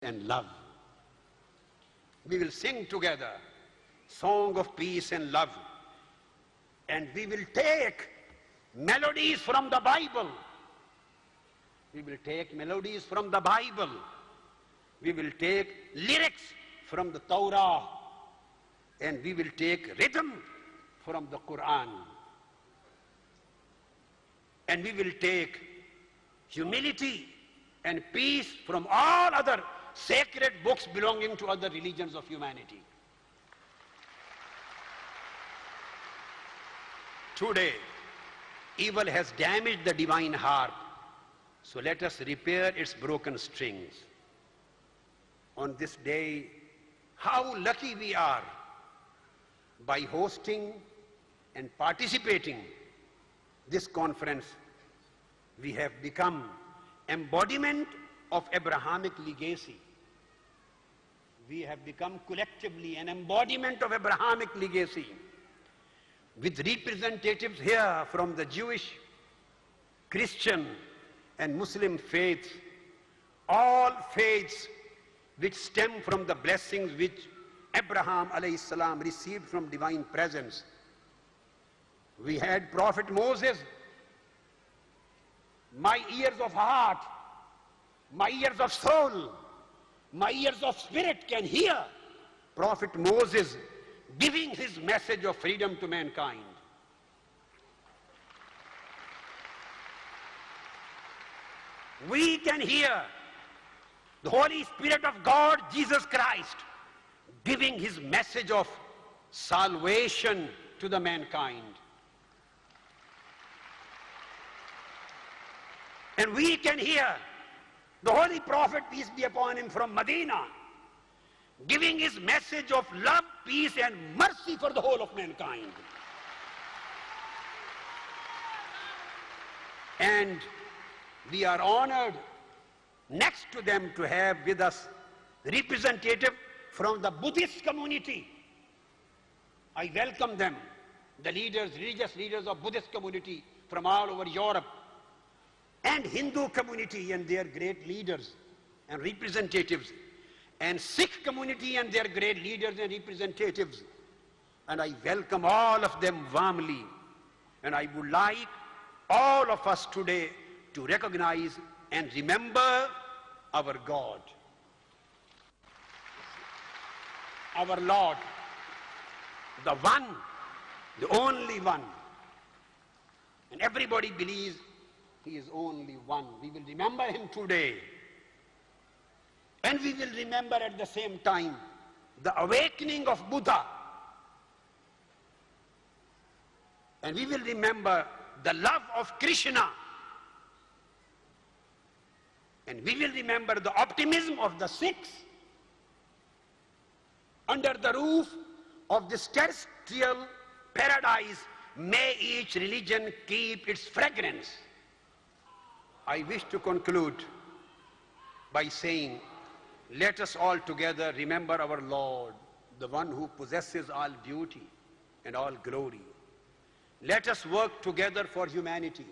and love. We will sing together song of peace and love, and we will take melodies from the Bible. We will take melodies from the Bible. We will take lyrics from the Torah, and we will take rhythm from the Quran. And we will take humility and peace from all other sacred books belonging to other religions of humanity. Today, evil has damaged the divine harp, so let us repair its broken strings. On this day, how lucky we are by hosting and participating this conference. We have become embodiment of Abrahamic legacy. We have become collectively an embodiment of Abrahamic legacy, with representatives here from the Jewish, Christian, and Muslim faiths, all faiths which stem from the blessings which Abraham alayhi salam received from divine presence. We had Prophet Moses. My ears of heart, my ears of soul, my ears of spirit can hear Prophet Moses giving his message of freedom to mankind. We can hear the Holy Spirit of God, Jesus Christ, giving his message of salvation to the mankind. And we can hear the Holy Prophet, peace be upon him, from Medina, giving his message of love, peace, and mercy for the whole of mankind. And we are honored next to them to have with us representative from the Buddhist community. I welcome them, the leaders, religious leaders of Buddhist community from all over Europe, and Hindu community and their great leaders and representatives, and Sikh community and their great leaders and representatives. And I welcome all of them warmly. And I would like all of us today to recognize and remember our God, our Lord, the one, the only one. And everybody believes he is only one. We will remember him today. And we will remember at the same time the awakening of Buddha. And we will remember the love of Krishna. And we will remember the optimism of the Sikhs. Under the roof of this terrestrial paradise, may each religion keep its fragrance. I wish to conclude by saying, let us all together remember our Lord, the one who possesses all beauty and all glory. Let us work together for humanity.